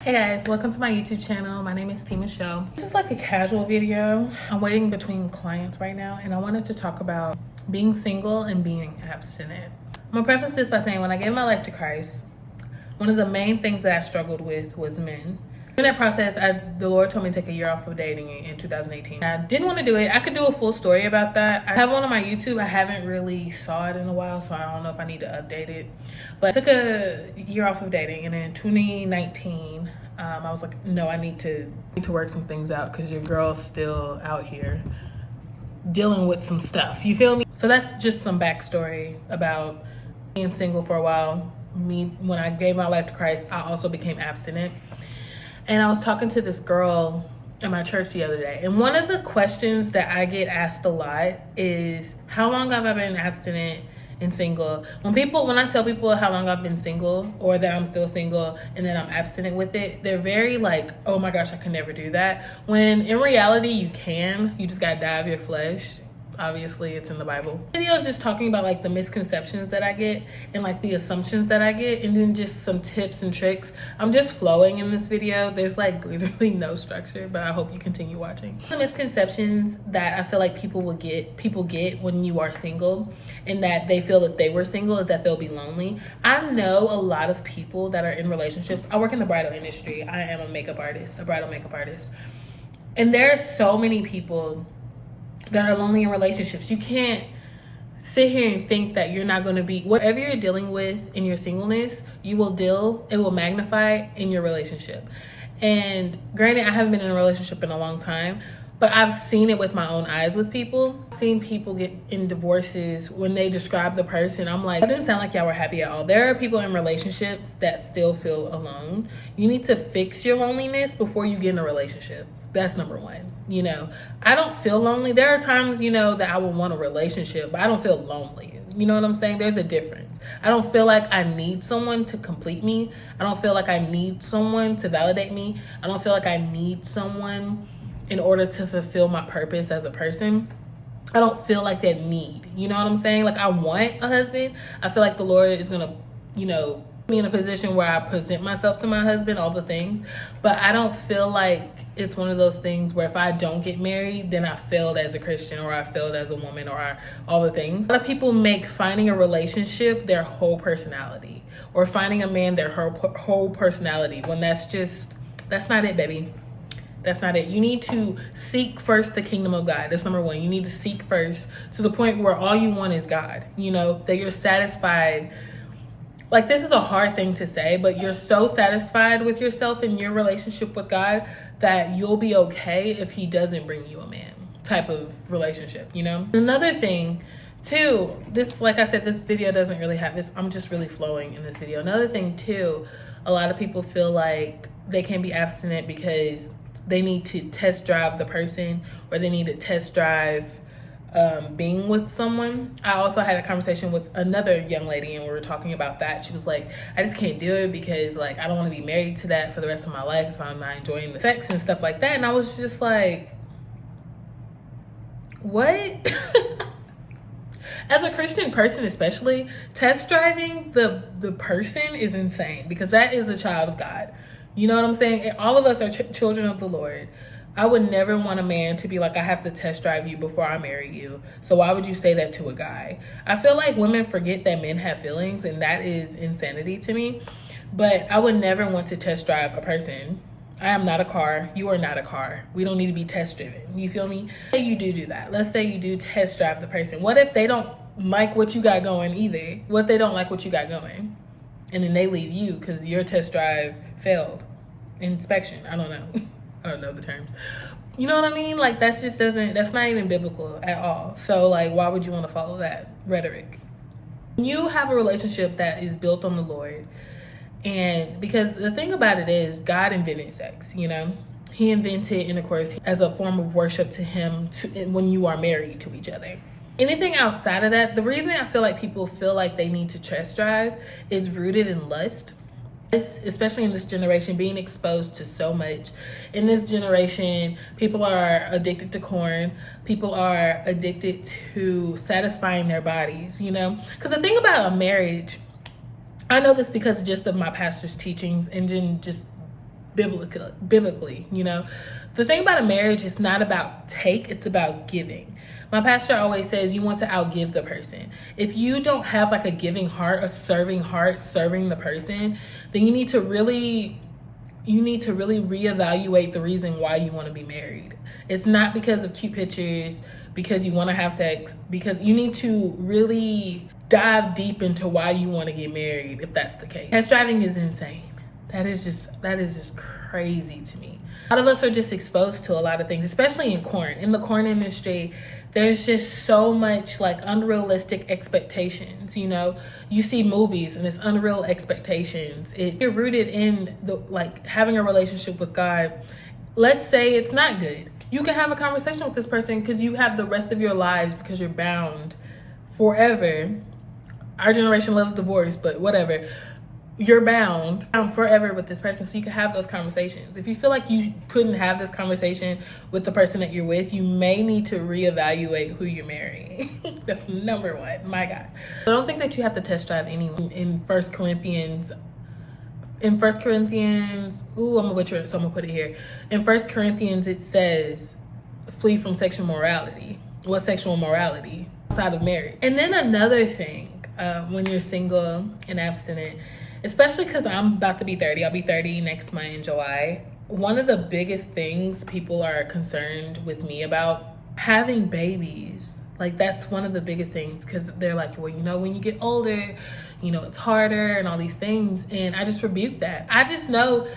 Hey guys, welcome to my YouTube channel. My name is Phemichelle. This is like a casual video. I'm waiting between clients right now and I wanted to talk about being single and being abstinent. I'm gonna preface this by saying when I gave my life to Christ, one of the main things that I struggled with was men. In that process, the Lord told me to take a year off of dating in 2018. I didn't want to do it. I could do a full story about that. I have one on my YouTube. I haven't really saw it in a while, so I don't know if I need to update it. But I took a year off of dating, and in 2019, I was like, no, I need to work some things out because your girl's still out here dealing with some stuff. You feel me? So that's just some backstory about being single for a while. When I gave my life to Christ, I also became abstinent. And I was talking to this girl at my church the other day. And one of the questions that I get asked a lot is, how long have I been abstinent and single? When I tell people how long I've been single or that I'm still single and then I'm abstinent with it, they're very like, oh my gosh, I can never do that. When in reality, you can. You just gotta die of your flesh. Obviously, it's in the Bible. The video is just talking about like the misconceptions that I get and like the assumptions that I get, and then just some tips and tricks. I'm just flowing in this video. There's like literally no structure, but I hope you continue watching. The misconceptions that I feel like people get when you are single and that they feel that they were single is that they'll be lonely. I know a lot of people that are in relationships. I work in the bridal industry. I am a bridal makeup artist. And there are so many people that are lonely in relationships. You can't sit here and think that you're not going to be, whatever you're dealing with in your singleness, it will magnify in your relationship. And granted, I haven't been in a relationship in a long time, but I've seen it with my own eyes with people. I've seen people get in divorces when they describe the person. I'm like, that didn't sound like y'all were happy at all. There are people in relationships that still feel alone. You need to fix your loneliness before you get in a relationship. That's number one. I don't feel lonely. There are times, that I would want a relationship, but I don't feel lonely. You know what I'm saying? There's a difference. I don't feel like I need someone to complete me. I don't feel like I need someone to validate me. I don't feel like I need someone in order to fulfill my purpose as a person. I don't feel like that need. You know what I'm saying? Like, I want a husband. I feel like the Lord is going to, be in a position where I present myself to my husband, all the things. But I don't feel like it's one of those things where if I don't get married, then I failed as a Christian or I failed as a woman or all the things. A lot of people make finding a relationship their whole personality, or finding a man their whole personality, when that's not it, baby. That's not it. You need to seek first the kingdom of God. That's number one. You need to seek first to the point where all you want is God, that you're satisfied. Like, this is a hard thing to say, but you're so satisfied with yourself and your relationship with God that you'll be okay if he doesn't bring you a man type of relationship, Another thing too, like I said, this video doesn't really have this. I'm just really flowing in this video. Another thing too, a lot of people feel like they can be abstinent because they need to test drive the person, or they need to test drive being with someone. I also had a conversation with another young lady and we were talking about that. She was like, I just can't do it because like I don't want to be married to that for the rest of my life if I'm not enjoying the sex and stuff like that. And I was just like, what? As a Christian person especially, test driving the person is insane, because that is a child of God. You know what I'm saying? All of us are children of the Lord. I would never want a man to be like, I have to test drive you before I marry you. So why would you say that to a guy? I feel like women forget that men have feelings, and that is insanity to me. But I would never want to test drive a person. I am not a car. You are not a car. We don't need to be test driven. You feel me? Say you do that. Let's say you do test drive the person. What if they don't like what you got going either? What if they don't like what you got going? And then they leave you because your test drive failed. Inspection. I don't know. I don't know the terms. You know what I mean? Like, that's not even biblical at all. So like, why would you want to follow that rhetoric? You have a relationship that is built on the Lord. And because the thing about it is, God invented sex, he invented intercourse as a form of worship to him when you are married to each other. Anything outside of that, the reason I feel like people feel like they need to test drive is rooted in lust. Especially in this generation, being exposed to so much. In this generation, people are addicted to porn. People are addicted to satisfying their bodies, Because the thing about a marriage, I know this because just of my pastor's teachings and then just biblically, you know. The thing about a marriage is not about take, it's about giving. My pastor always says you want to outgive the person. If you don't have like a giving heart, a serving heart, serving the person, then you need to really reevaluate the reason why you want to be married. It's not because of cute pictures, because you want to have sex, because you need to really dive deep into why you want to get married if that's the case. Test driving is insane. That is just crazy to me. A lot of us are just exposed to a lot of things, especially in porn. In the porn industry, there's just so much like unrealistic expectations, you know. You see movies and it's unreal expectations. You're rooted in the like having a relationship with God. Let's say it's not good. You can have a conversation with this person because you have the rest of your lives, because you're bound forever. Our generation loves divorce, but whatever. You're bound forever with this person, so you can have those conversations. If you feel like you couldn't have this conversation with the person that you're with, you may need to reevaluate who you're marrying. That's number one. My God. I don't think that you have to test drive anyone. In 1 Corinthians, I'm gonna butcher it, so I'm gonna put it here. In 1 Corinthians, it says, flee from sexual morality. What sexual morality? Outside of marriage. And then another thing, when you're single and abstinent, especially because I'm about to be 30. I'll be 30 next month in July. One of the biggest things people are concerned with me about, having babies. Like, that's one of the biggest things, because they're like, well, you know, when you get older, you know, it's harder and all these things. And I just rebuke that. I just know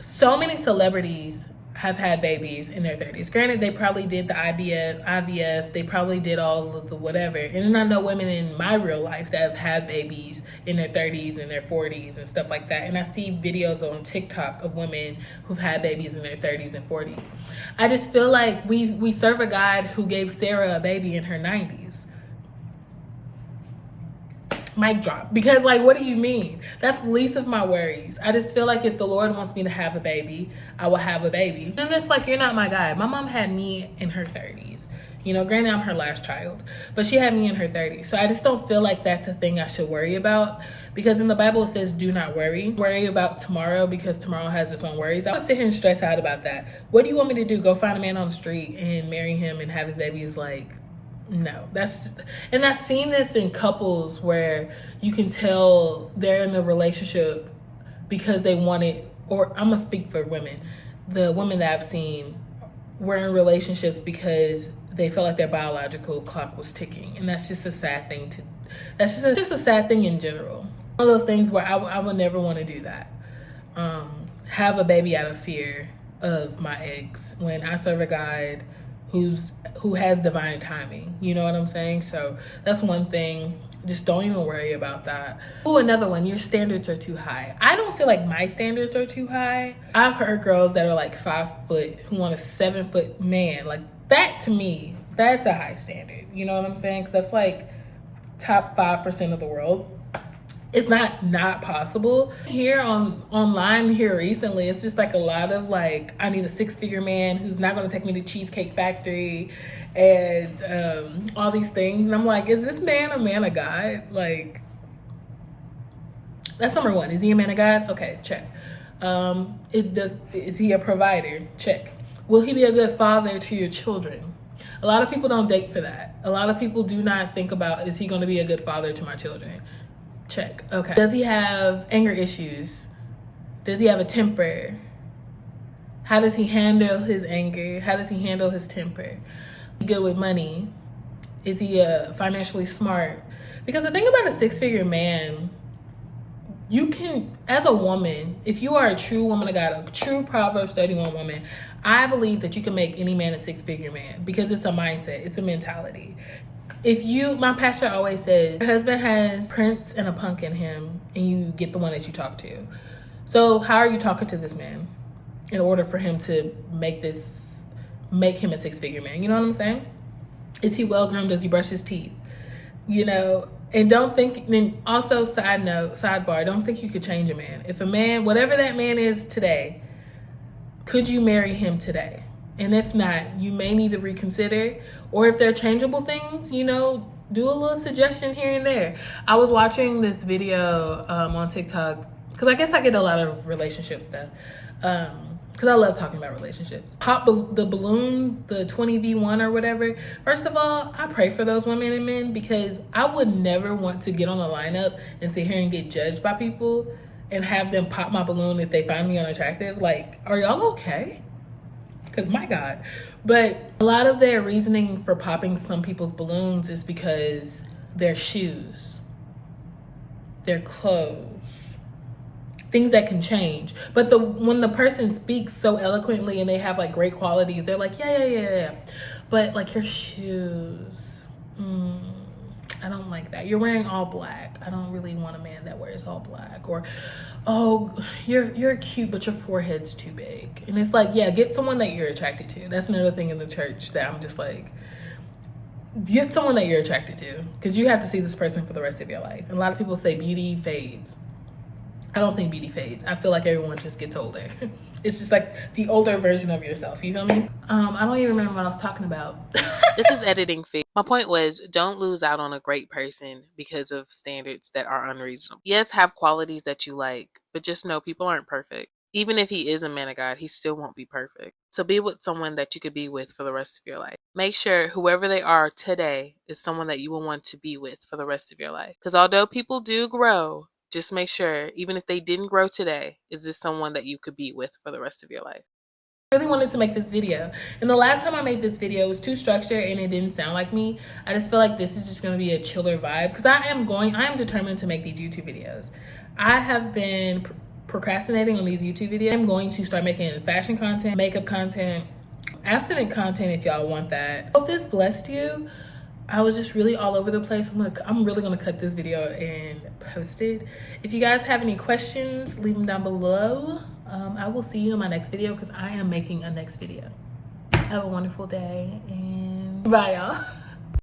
so many celebrities have had babies in their 30s. Granted, they probably did the IVF, they probably did all of the whatever. And then I know women in my real life that have had babies in their 30s and their 40s and stuff like that. And I see videos on TikTok of women who've had babies in their 30s and 40s. I just feel like we serve a God who gave Sarah a baby in her 90s. Mic drop. Because, like, what do you mean? That's the least of my worries. I just feel like if the Lord wants me to have a baby, I will have a baby. And it's like, you're not my guy. My mom had me in her 30s. You know, granted, I'm her last child, but she had me in her 30s. So I just don't feel like that's a thing I should worry about, because in the Bible it says, do not worry. Worry about tomorrow, because tomorrow has its own worries. I would sit here and stress out about that. What do you want me to do? Go find a man on the street and marry him and have his babies? Like, no. And I've seen this in couples where you can tell they're in a relationship because they want it, or I'm gonna speak for women. The women that I've seen were in relationships because they felt like their biological clock was ticking, and that's just a sad thing that's just a sad thing in general. One of those things where I would never want to do that. Have a baby out of fear of my eggs, when I serve a God who has divine timing. You know what I'm saying? So that's one thing. Just don't even worry about that. Oh, another one, your standards are too high. I don't feel like my standards are too high. I've heard girls that are like 5 foot who want a 7 foot man. Like, that to me, that's a high standard. You know what I'm saying? Because that's like top 5% of the world. It's not possible. Here online here recently, it's just like a lot of like, I need a 6-figure man who's not going to take me to Cheesecake Factory and all these things. And I'm like, is this man a man of God? Like, that's number one. Is he a man of God? Okay, check. Is he a provider? Check. Will he be a good father to your children? A lot of people don't date for that. A lot of people do not think about, is he going to be a good father to my children? Check. Okay. Does he have anger issues? Does he have a temper? How does he handle his anger? How does he handle his temper? Is he good with money? Is he financially smart? Because the thing about a 6-figure man, you can, as a woman, if you are a true woman of God, a true Proverbs 31 woman, I believe that you can make any man a 6-figure man, because it's a mindset, it's a mentality. My pastor always says, your husband has Prince and a punk in him, and you get the one that you talk to. So how are you talking to this man in order for him to make him a 6-figure man? You know what I'm saying? Is he well groomed? Does he brush his teeth? You know, and don't think, then also sidebar, don't think you could change a man. If a man, whatever that man is today, could you marry him today? And if not, you may need to reconsider. Or if they're changeable things, you know, do a little suggestion here and there. I was watching this video on TikTok, because I guess I get a lot of relationship stuff. because I love talking about relationships. Pop the balloon, the 20v1 or whatever. First of all, I pray for those women and men, because I would never want to get on a lineup and sit here and get judged by people and have them pop my balloon if they find me unattractive. Like, are y'all okay? Because my God. But a lot of their reasoning for popping some people's balloons is because their shoes, their clothes, things that can change. But when the person speaks so eloquently and they have like great qualities, they're like, yeah. But like your shoes, I don't like that. You're wearing all black. I don't really want a man that wears all black. Or, oh, you're cute, but your forehead's too big. And it's like, yeah, get someone that you're attracted to. That's another thing in the church that I'm just like, get someone that you're attracted to, because you have to see this person for the rest of your life. And a lot of people say beauty fades. I don't think beauty fades. I feel like everyone just gets older. It's just like the older version of yourself. You feel me? I don't even remember what I was talking about. This is editing fee. My point was, don't lose out on a great person because of standards that are unreasonable. Yes, have qualities that you like, but just know people aren't perfect. Even if he is a man of God, he still won't be perfect. So be with someone that you could be with for the rest of your life. Make sure whoever they are today is someone that you will want to be with for the rest of your life. Because although people do grow, just make sure, even if they didn't grow today, is this someone that you could be with for the rest of your life? I really wanted to make this video, and the last time I made this video, it was too structured and it didn't sound like me. I just feel like this is just going to be a chiller vibe, because I am determined to make these YouTube videos. I have been procrastinating on these YouTube videos. I'm going to start making fashion content, makeup content, abstinent content if y'all want that. Hope this blessed you. I was just really all over the place. I'm really gonna cut this video and post it. If you guys have any questions, leave them down below. I will see you in my next video, because I am making a next video. Have a wonderful day, and bye y'all.